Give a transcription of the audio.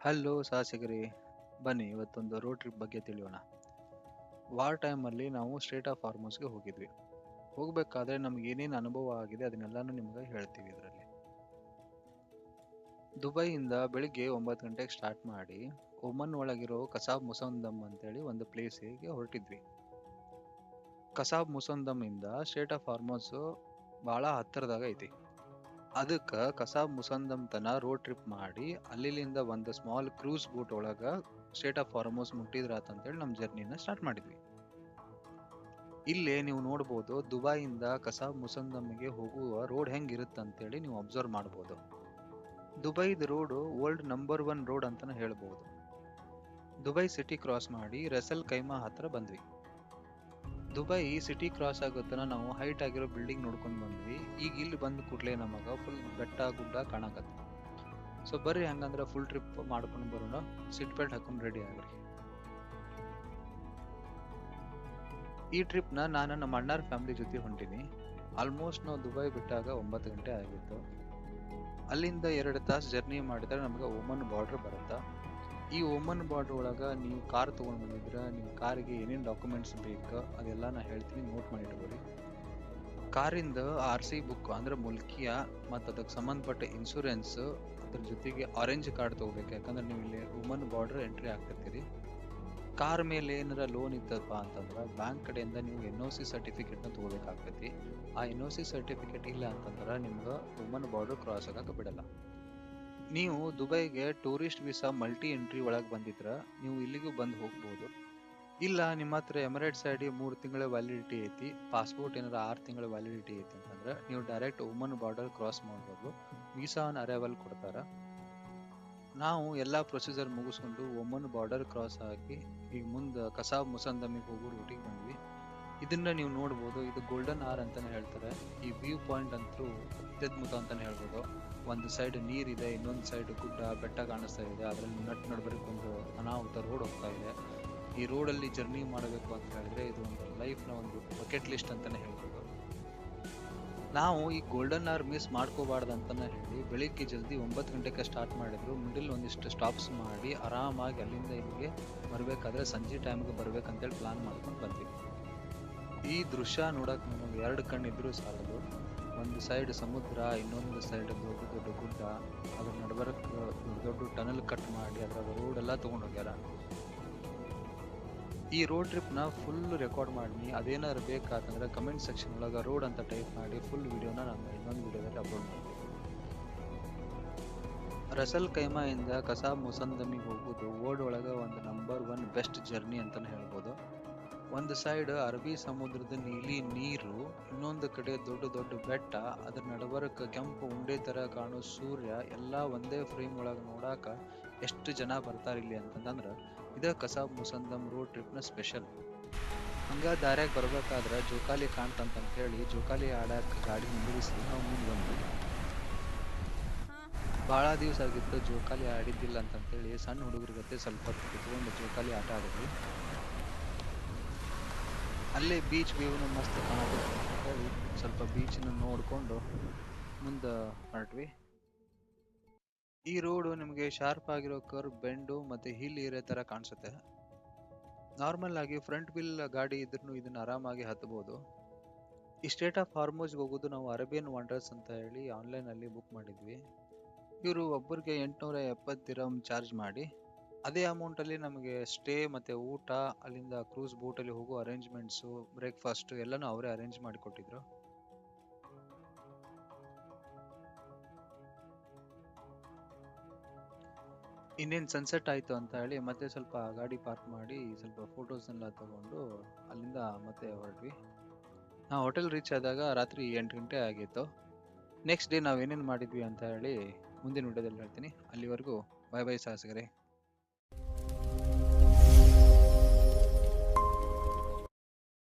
Hello ಸಾಹಸಿಗರೇ, ಬನ್ನಿ ಇವತ್ತೊಂದು road trip ಬಗ್ಗೆ ತಿಳಿಯೋಣ. ವಾರ್ ಟೈಮಲ್ಲಿ ನಾವು ಸ್ಟೇಟ್ ಆಫ್ ಫಾರ್ಮರ್ಸ್ಗೆ ಹೋಗಿದ್ವಿ. ಹೋಗ್ಬೇಕಾದ್ರೆ ನಮ್ಗೆ ಏನೇನು ಅನುಭವ ಆಗಿದೆ ಅದನ್ನೆಲ್ಲಾನು ನಿಮ್ಗೆ ಹೇಳ್ತೀವಿ ಇದರಲ್ಲಿ. ದುಬೈಯಿಂದ ಬೆಳಿಗ್ಗೆ 9 ಗಂಟೆಗೆ ಸ್ಟಾರ್ಟ್ ಮಾಡಿ ಒಮನ್ ಒಳಗಿರೋ ಕಸಾಬ್ ಮುಸಂದಮ್ ಅಂತೇಳಿ ಒಂದು ಪ್ಲೇಸಿಗೆ ಹೊರಟಿದ್ವಿ. ಕಸಾಬ್ ಮುಸಂದಮ್ ಇಂದ ಸ್ಟೇಟ್ ಆಫ್ ಫಾರ್ಮರ್ಸ್ ಬಹಳ ಹತ್ತಿರದಾಗ ಐತಿ. ಅದಕ್ಕೆ ಕಸಾಬ್ ಮುಸಂದಮ್ ತನ ರೋಡ್ ಟ್ರಿಪ್ ಮಾಡಿ ಅಲ್ಲಿಂದ ಒಂದು ಸ್ಮಾಲ್ ಕ್ರೂಸ್ ಬೋಟ್ ಒಳಗ ಸ್ಟೇಟ್ ಆಫ್ ಫಾರ್ಮರ್ಸ್ ಮುಟ್ಟಿದ್ರಾತ್ ಅಂತೇಳಿ ನಮ್ಮ ಜರ್ನಿನ ಸ್ಟಾರ್ಟ್ ಮಾಡಿದ್ವಿ. ಇಲ್ಲೇ ನೀವು ನೋಡ್ಬೋದು ದುಬೈಯಿಂದ ಕಸಾಬ್ ಮುಸಂದಮ್ಗೆ ಹೋಗುವ ರೋಡ್ ಹೆಂಗಿರುತ್ತೆ ಅಂತೇಳಿ ನೀವು ಅಬ್ಸರ್ವ್ ಮಾಡ್ಬೋದು. ದುಬೈದ ರೋಡ್ ವರ್ಲ್ಡ್ ನಂಬರ್ 1 ರೋಡ್ ಅಂತಾನೆ ಹೇಳ್ಬೋದು. ದುಬೈ ಸಿಟಿ ಕ್ರಾಸ್ ಮಾಡಿ ರಸಲ್ ಕೈಮಾ ಹತ್ರ ಬಂದ್ವಿ. ದುಬೈ ಸಿಟಿ ಕ್ರಾಸ್ ಆಗೋತನ ನಾವು ಹೈಟ್ ಆಗಿರೋ ಬಿಲ್ಡಿಂಗ್ ನೋಡ್ಕೊಂಡು ಬಂದ್ವಿ. ಈಗ ಇಲ್ಲಿ ಬಂದ ಕೂಡಲೇ ನಮಗ ಫುಲ್ ಬೆಟ್ಟ ಗುಡ್ಡ ಕಾಣಕತ್ತ. ಸೊ ಬರ್ರಿ ಹಂಗಂದ್ರ ಫುಲ್ ಟ್ರಿಪ್ ಮಾಡ್ಕೊಂಡು ಬರೋಣ. ಸೀಟ್ ಬೆಲ್ಟ್ ಹಾಕೊಂಡು ರೆಡಿ ಆಗ್ರಿ. ಈ ಟ್ರಿಪ್ ನಾನು ನಮ್ಮ ಅಣ್ಣಾರ್ ಫ್ಯಾಮಿಲಿ ಜೊತೆ ಹೊಂಟೀನಿ. ಆಲ್ಮೋಸ್ಟ್ ನಾವು ದುಬೈ ಬಿಟ್ಟಾಗ 9 ಗಂಟೆ ಆಗಿತ್ತು. ಅಲ್ಲಿಂದ 2 ತಾಸು ಜರ್ನಿ ಮಾಡಿದ್ರೆ ನಮ್ಗೆ ಒಮನ್ ಬಾರ್ಡರ್ ಬರುತ್ತಾ. ಈ ಒಮನ್ ಬಾರ್ಡರ್ ಒಳಗ ನೀವು ಕಾರ್ ತಗೊಂಡ್ ಬಂದಿದ್ರ ನಿಮ್ಮ ಕಾರಿಗೆ ಏನೇನು ಡಾಕ್ಯುಮೆಂಟ್ಸ್ ಬೇಕು ಅದೆಲ್ಲ ನಾ ಹೇಳ್ತೀನಿ, ನೋಟ್ ಮಾಡಿ ಇಟ್ಕೋರಿ. ಕಾರಿಂದ RC ಬುಕ್ ಅಂದ್ರೆ ಮುಲ್ಕಿಯ ಮತ್ತು ಅದಕ್ಕೆ ಸಂಬಂಧಪಟ್ಟ ಇನ್ಶೂರೆನ್ಸ್, ಅದ್ರ ಜೊತೆಗೆ ಆರೆಂಜ್ ಕಾರ್ಡ್ ತಗೋಬೇಕು. ಯಾಕಂದ್ರೆ ನೀವು ಇಲ್ಲಿ ವುಮನ್ ಬಾರ್ಡರ್ ಎಂಟ್ರಿ ಆಗ್ತಿರ್ತೀರಿ. ಕಾರ್ ಮೇಲೆ ಏನಾರ ಲೋನ್ ಇತ್ತಪ್ಪ ಅಂತಂದ್ರೆ ಬ್ಯಾಂಕ್ ಕಡೆಯಿಂದ ನೀವು NOC ಸರ್ಟಿಫಿಕೇಟ್ನ ತಗೋಬೇಕಾಗ್ತೈತಿ. ಆ NOC ಸರ್ಟಿಫಿಕೇಟ್ ಇಲ್ಲ ಅಂತಂದ್ರೆ ನಿಮ್ಗೆ ವುಮನ್ ಬಾರ್ಡರ್ ಕ್ರಾಸ್ ಆಗಕ್ಕೆ ಬಿಡಲ್ಲ. ನೀವು ದುಬೈಗೆ ಟೂರಿಸ್ಟ್ ವೀಸಾ ಮಲ್ಟಿ ಎಂಟ್ರಿ ಒಳಗೆ ಬಂದಿದ್ರ ನೀವು ಇಲ್ಲಿಗೂ ಬಂದು ಹೋಗ್ಬೋದು. ಇಲ್ಲ ನಿಮ್ಮ ಹತ್ರ ಎಮಿರೇಟ್ಸ್ ID 3 ತಿಂಗಳ ವ್ಯಾಲಿಡಿಟಿ ಐತಿ, ಪಾಸ್ಪೋರ್ಟ್ ಏನಾರ 6 ತಿಂಗಳ ವ್ಯಾಲಿಡಿಟಿ ಐತಿ ಅಂತಂದ್ರೆ ನೀವು ಡೈರೆಕ್ಟ್ ವುಮನ್ ಬಾರ್ಡರ್ ಕ್ರಾಸ್ ಮಾಡ್ಬೋದು. ವೀಸಾ ಆನ್ ಅರೈವಲ್ ಕೊಡ್ತಾರ. ನಾವು ಎಲ್ಲಾ ಪ್ರೊಸೀಜರ್ ಮುಗಿಸ್ಕೊಂಡು ವುಮನ್ ಬಾರ್ಡರ್ ಕ್ರಾಸ್ ಆಗಿ ಈಗ ಮುಂದೆ ಕಸಾಬ್ ಮುಸಂದಮಿಗೆ ಹೋಗೋ ರೂಟಿಗೆ ಬಂದ್ವಿ. ಇದನ್ನ ನೀವು ನೋಡ್ಬೋದು. ಇದು ಗೋಲ್ಡನ್ ಆರ್ ಅಂತಾನೆ ಹೇಳ್ತಾರೆ. ಈ ವ್ಯೂ ಪಾಯಿಂಟ್ ಅಂತೂ ಅತ್ಯದ್ಭುತ ಅಂತಾನೆ ಹೇಳ್ಬೋದು. ಒಂದು ಸೈಡ್ ನೀರಿದೆ, ಇನ್ನೊಂದು ಸೈಡ್ ಗುಡ್ಡ ಬೆಟ್ಟ ಕಾಣಿಸ್ತಾ ಇದೆ. ಅದರಲ್ಲಿ ನಡ್ಬರ್ಕ್ ಒಂದು ಅನಾಹುತ ರೋಡ್ ಹೋಗ್ತಾ ಇದೆ. ಈ ರೋಡಲ್ಲಿ ಜರ್ನಿ ಮಾಡಬೇಕು ಅಂತ ಹೇಳಿದ್ರೆ ಇದು ಒಂದು ಲೈಫ್ನ ಒಂದು ಬಕೆಟ್ ಲಿಸ್ಟ್ ಅಂತಾನೆ ಹೇಳ್ಬೋದು. ನಾವು ಈ ಗೋಲ್ಡನ್ ಆರ್ ಮಿಸ್ ಮಾಡ್ಕೋಬಾರ್ದು ಅಂತಾನೆ ಹೇಳಿ ಬೆಳಿಗ್ಗೆ ಜಲ್ದಿ 9 ಗಂಟೆಗೆ ಸ್ಟಾರ್ಟ್ ಮಾಡಿದ್ರು. ಮಿಡಲ್ ಒಂದಿಷ್ಟು ಸ್ಟಾಪ್ಸ್ ಮಾಡಿ ಆರಾಮಾಗಿ ಅಲ್ಲಿಂದ ಇಲ್ಲಿಗೆ ಬರಬೇಕಾದ್ರೆ ಸಂಜೆ ಟೈಮ್ಗೆ ಬರ್ಬೇಕಂತೇಳಿ ಪ್ಲಾನ್ ಮಾಡ್ಕೊಂಡು ಬಂದ್ವಿ. ಈ ದೃಶ್ಯ ನೋಡಕ್ ನಮಗೆ 2 ಕಣ್ಣಿದ್ರು ಸಾಲದು. ಒಂದು ಸೈಡ್ ಸಮುದ್ರ, ಇನ್ನೊಂದು ಸೈಡ್ ದೊಡ್ಡ ದೊಡ್ಡ ಗುಡ್ಡ, ಅದ್ರ ನಡ್ಬರಕ್ ದೊಡ್ಡ ಟನಲ್ ಕಟ್ ಮಾಡಿ ಅದ್ರಾಗ ರೋಡ್ ಎಲ್ಲ ತಗೊಂಡು ಹೋಗ್ಯಾರ. ಈ ರೋಡ್ ಟ್ರಿಪ್ನ ಫುಲ್ ರೆಕಾರ್ಡ್ ಮಾಡಿ ಅದೇನಾದ್ರು ಬೇಕಾತಂದ್ರೆ ಕಮೆಂಟ್ ಸೆಕ್ಷನ್ ಒಳಗೆ ರೋಡ್ ಅಂತ ಟೈಪ್ ಮಾಡಿ ಫುಲ್ ವಿಡಿಯೋನ ನಾನು ಇನ್ನೊಂದು ವಿಡಿಯೋದಲ್ಲಿ ಅಪ್ಲೋಡ್ ಮಾಡ್ತೀನಿ. ರಸಲ್ ಕೈಮಾ ಇಂದ ಕಸಾಬ್ ಮುಸಂದಮಿಗೆ ಹೋಗೋದು ವರ್ಲ್ಡ್ ಒಳಗೆ ಒಂದು ನಂಬರ್ 1 ಬೆಸ್ಟ್ ಜರ್ನಿ ಅಂತಾನೆ ಹೇಳ್ಬೋದು. ಒಂದು ಸೈಡ್ ಅರಬ್ಬಿ ಸಮುದ್ರದ ನೀಲಿ ನೀರು, ಇನ್ನೊಂದು ಕಡೆ ದೊಡ್ಡ ದೊಡ್ಡ ಬೆಟ್ಟ, ಅದ್ರ ನಡಬರಕ ಕೆಂಪು ಉಂಡೆ ತರ ಕಾಣೋ ಸೂರ್ಯ, ಎಲ್ಲ ಒಂದೇ ಫ್ರೇಮ್ ಒಳಗೆ ನೋಡಾಕ ಎಷ್ಟು ಜನ ಬರ್ತಾರ ಇಲ್ಲಿ ಅಂತಂದ್ರ ಇದ ಕಸಾಬ್ ಮುಸಂದಮ್ ರೋಡ್ ಟ್ರಿಪ್ನ ಸ್ಪೆಷಲ್. ಹಂಗ ದಾರ್ಯಾಗ ಬರ್ಬೇಕಾದ್ರೆ ಜೋಕಾಲಿ ಕಾಣ್ತಂತ ಹೇಳಿ ಜೋಕಾಲಿ ಆಡಾಕ ಗಾಡಿ ನಿಂದಿರಿಸಿ ನಾವು ಮುಂದೆ ಬಂದ್ವಿ. ಬಹಳ ದಿವಸ ಆಗಿತ್ತು ಜೋಕಾಲಿ ಆಡಿದ್ದಿಲ್ಲ ಅಂತಂತೇಳಿ ಸಣ್ಣ ಹುಡುಗರ ಜೊತೆ ಸ್ವಲ್ಪ ಕುತ್ಕೊಂಡು ಜೋಕಾಲಿ ಆಟ ಆಡಿದ್ವಿ. ಅಲ್ಲೇ ಬೀಚ್ ವ್ಯೂನು ಮಸ್ತ್ ಕಾಣಕತ್ತೆ ಅಂತ ಹೇಳಿ ಸ್ವಲ್ಪ ಬೀಚ್ನ ನೋಡ್ಕೊಂಡು ಮುಂದೆ ಹೊರಟ್ವಿ. ಈ ರೋಡು ನಿಮಗೆ ಶಾರ್ಪ್ ಆಗಿರೋ ಕರ್ವ್, ಬೆಂಡು ಮತ್ತೆ ಹಿಲ್ ಏರಿಯಾ ತರ ಕಾಣಿಸುತ್ತೆ. ನಾರ್ಮಲ್ ಆಗಿ ಫ್ರಂಟ್ ವೀಲ್ ಗಾಡಿ ಇದ್ರೂ ಇದನ್ನ ಆರಾಮಾಗಿ ಹತ್ತಬಹುದು. ಈ ಸ್ಟೇಟ್ ಆಫ್ ಫಾರ್ಮರ್ಸ್ಗೆ ಹೋಗೋದು ನಾವು ಅರೇಬಿಯನ್ ವಂಡರ್ಸ್ ಅಂತ ಹೇಳಿ ಆನ್ಲೈನ್ ಅಲ್ಲಿ ಬುಕ್ ಮಾಡಿದ್ವಿ. ಇವರು ಒಬ್ಬರಿಗೆ 870 ದಿರಂ ಚಾರ್ಜ್ ಮಾಡಿ ಅದೇ ಅಮೌಂಟ್ ಅಲ್ಲಿ ನಮಗೆ ಸ್ಟೇ ಮತ್ತೆ ಊಟ, ಅಲ್ಲಿಂದ ಕ್ರೂಸ್ ಬೋಟ್ ಅಲ್ಲಿ ಹೋಗೋ ಅರೇಂಜ್ಮೆಂಟ್ಸು, ಬ್ರೇಕ್ಫಾಸ್ಟ್ ಎಲ್ಲಾನು ಅವರೇ ಅರೇಂಜ್ ಮಾಡಿ ಕೊಟ್ಟಿದ್ರು. ಇನ್ನೇನು ಸನ್ಸೆಟ್ ಆಯ್ತು ಅಂತ ಹೇಳಿ ಮತ್ತೆ ಸ್ವಲ್ಪ ಗಾಡಿ ಪಾರ್ಕ್ ಮಾಡಿ ಸ್ವಲ್ಪ ಫೋಟೋಸ್ ಎಲ್ಲ ತಗೊಂಡು ಅಲ್ಲಿಂದ ಮತ್ತೆ ಹೊರಟ್ವಿ. ನಾವು ಹೋಟೆಲ್ ರೀಚ್ ಆದಾಗ ರಾತ್ರಿ 8 ಗಂಟೆ ಆಗಿತ್ತು. ನೆಕ್ಸ್ಟ್ ಡೇ ನಾವೇನೇನು ಮಾಡಿದ್ವಿ ಅಂತ ಹೇಳಿ ಮುಂದಿನ ವಿಡಿಯೋದಲ್ಲಿ ಹೇಳ್ತೀನಿ. ಅಲ್ಲಿವರೆಗೂ ಬೈ ಬೈ ಸಾಹಸಿಗರೇ.